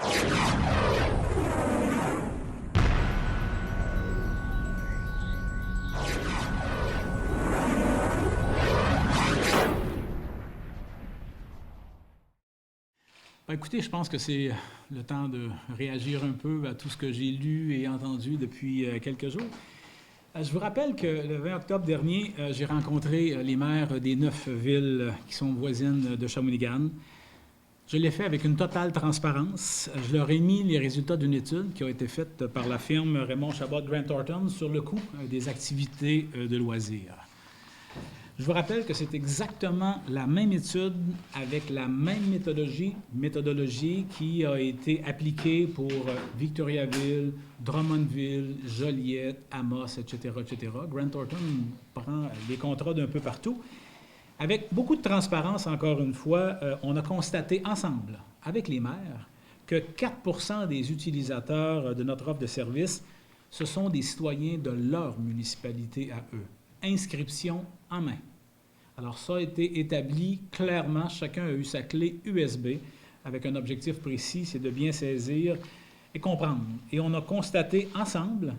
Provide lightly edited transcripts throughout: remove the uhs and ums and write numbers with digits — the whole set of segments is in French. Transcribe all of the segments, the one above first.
Ben, écoutez, je pense que c'est le temps de réagir un peu à tout ce que j'ai lu et entendu depuis quelques jours. Je vous rappelle que le 20 octobre dernier, j'ai rencontré les maires des 9 villes qui sont voisines de Shawinigan. Je l'ai fait avec une totale transparence. Je leur ai mis les résultats d'une étude qui a été faite par la firme Raymond Chabot Grant Thornton sur le coût des activités de loisirs. Je vous rappelle que c'est exactement la même étude avec la même méthodologie qui a été appliquée pour Victoriaville, Drummondville, Joliette, Amos, etc., etc. Grant Thornton prend des contrats d'un peu partout. Avec beaucoup de transparence, encore une fois, on a constaté ensemble, avec les maires, que 4 des utilisateurs de notre offre de service, ce sont des citoyens de leur municipalité à eux. Inscription en main. Alors ça a été établi clairement, chacun a eu sa clé USB avec un objectif précis, c'est de bien saisir et comprendre. Et on a constaté ensemble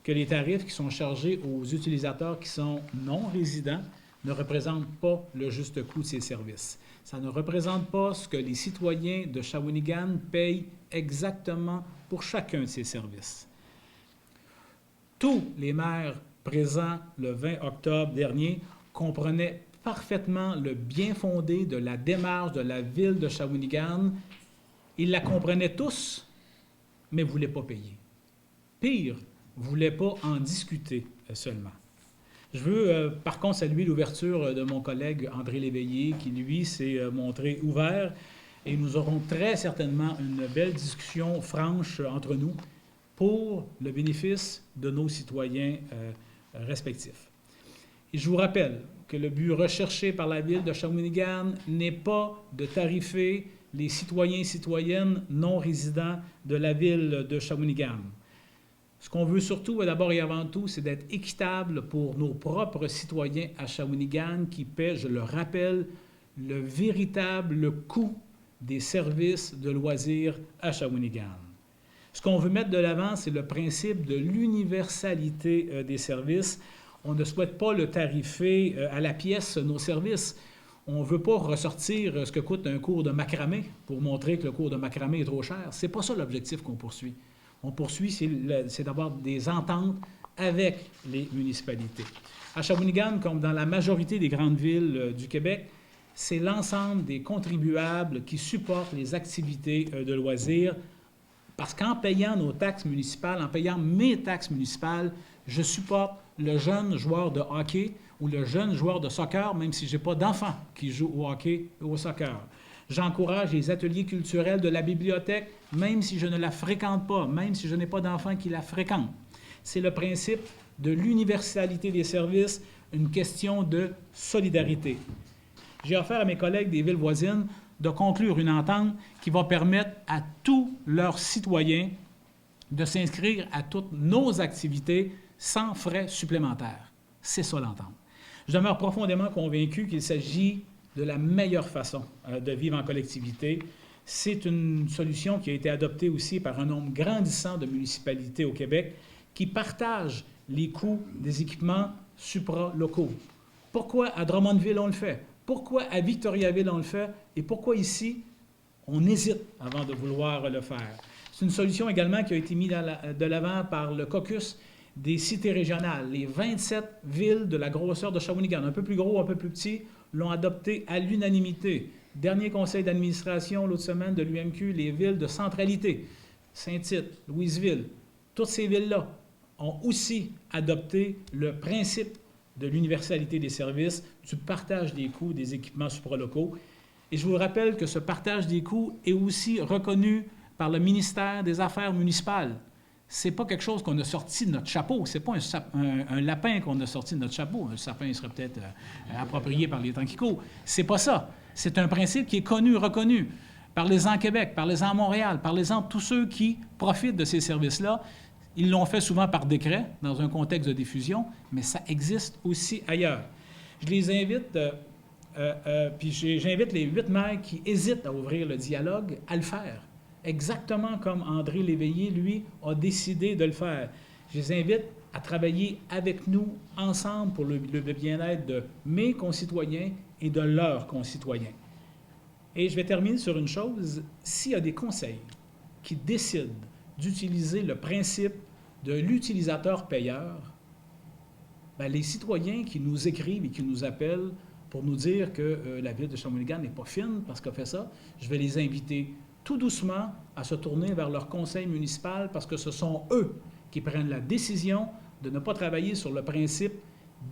que les tarifs qui sont chargés aux utilisateurs qui sont non résidents ne représentent pas le juste coût de ces services. Ça ne représente pas ce que les citoyens de Shawinigan payent exactement pour chacun de ces services. Tous les maires présents le 20 octobre dernier comprenaient parfaitement le bien fondé de la démarche de la ville de Shawinigan. Ils la comprenaient tous, mais ne voulaient pas payer. Pire, ne voulaient pas en discuter seulement. Je veux par contre saluer l'ouverture de mon collègue André Léveillé, qui lui s'est montré ouvert, et nous aurons très certainement une belle discussion franche entre nous pour le bénéfice de nos citoyens respectifs. Et je vous rappelle que le but recherché par la ville de Shawinigan n'est pas de tarifer les citoyens et citoyennes non résidents de la ville de Shawinigan. Ce qu'on veut surtout, d'abord et avant tout, c'est d'être équitable pour nos propres citoyens à Shawinigan qui paient, je le rappelle, le véritable coût des services de loisirs à Shawinigan. Ce qu'on veut mettre de l'avant, c'est le principe de l'universalité des services. On ne souhaite pas le tarifer à la pièce, nos services. On ne veut pas ressortir ce que coûte un cours de macramé pour montrer que le cours de macramé est trop cher. Ce n'est pas ça l'objectif qu'on poursuit. On poursuit, c'est d'avoir des ententes avec les municipalités. À Shawinigan, comme dans la majorité des grandes villes du Québec, c'est l'ensemble des contribuables qui supportent les activités de loisirs, parce qu'en payant nos taxes municipales, en payant mes taxes municipales, je supporte le jeune joueur de hockey ou le jeune joueur de soccer, même si je n'ai pas d'enfant qui joue au hockey ou au soccer. J'encourage les ateliers culturels de la bibliothèque, même si je ne la fréquente pas, même si je n'ai pas d'enfants qui la fréquentent. C'est le principe de l'universalité des services, une question de solidarité. J'ai offert à mes collègues des villes voisines de conclure une entente qui va permettre à tous leurs citoyens de s'inscrire à toutes nos activités sans frais supplémentaires. C'est ça l'entente. Je demeure profondément convaincu qu'il s'agit de la meilleure façon de vivre en collectivité. C'est une solution qui a été adoptée aussi par un nombre grandissant de municipalités au Québec qui partagent les coûts des équipements supralocaux. Pourquoi à Drummondville on le fait? Pourquoi à Victoriaville on le fait? Et pourquoi ici on hésite avant de vouloir le faire? C'est une solution également qui a été mise de l'avant par le caucus des cités régionales. Les 27 villes de la grosseur de Shawinigan, un peu plus gros, un peu plus petit, l'ont adopté à l'unanimité. Dernier conseil d'administration l'autre semaine de l'UMQ, les villes de centralité, Saint-Tite, Louisville, toutes ces villes-là ont aussi adopté le principe de l'universalité des services, du partage des coûts des équipements supralocaux. Et je vous rappelle que ce partage des coûts est aussi reconnu par le ministère des Affaires municipales. Ce n'est pas quelque chose qu'on a sorti de notre chapeau. Ce n'est pas un lapin qu'on a sorti de notre chapeau. Un sapin serait peut-être approprié par les temps qui courent. Ce n'est pas ça. C'est un principe qui est connu, reconnu. Parlez-en Québec, parlez-en Montréal, parlez-en tous ceux qui profitent de ces services-là. Ils l'ont fait souvent par décret, dans un contexte de diffusion, mais ça existe aussi ailleurs. Je les invite, puis j'invite les 8 maires qui hésitent à ouvrir le dialogue à le faire. exactement comme André Léveillé, lui, a décidé de le faire. Je les invite à travailler avec nous ensemble pour le bien-être de mes concitoyens et de leurs concitoyens. Et je vais terminer sur une chose. S'il y a des conseils qui décident d'utiliser le principe de l'utilisateur-payeur, bien, les citoyens qui nous écrivent et qui nous appellent pour nous dire que la ville de Shawinigan n'est pas fine parce qu'elle fait ça, je vais les inviter tout doucement à se tourner vers leur conseil municipal parce que ce sont eux qui prennent la décision de ne pas travailler sur le principe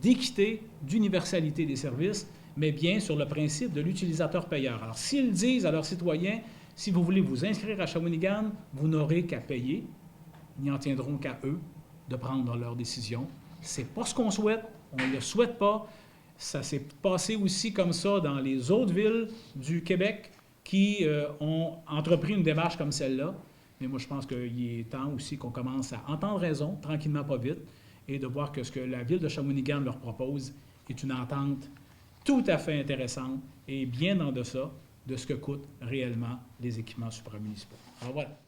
d'équité, d'universalité des services, mais bien sur le principe de l'utilisateur-payeur. Alors, s'ils disent à leurs citoyens, si vous voulez vous inscrire à Shawinigan, vous n'aurez qu'à payer, ils n'en tiendront qu'à eux de prendre leur décision. Ce n'est pas ce qu'on souhaite, on ne le souhaite pas. Ça s'est passé aussi comme ça dans les autres villes du Québec qui ont entrepris une démarche comme celle-là. Mais moi, je pense qu'il est temps aussi qu'on commence à entendre raison, tranquillement, pas vite, et de voir que ce que la ville de Shawinigan leur propose est une entente tout à fait intéressante et bien en deçà de ce que coûtent réellement les équipements supramunicipaux. Alors voilà.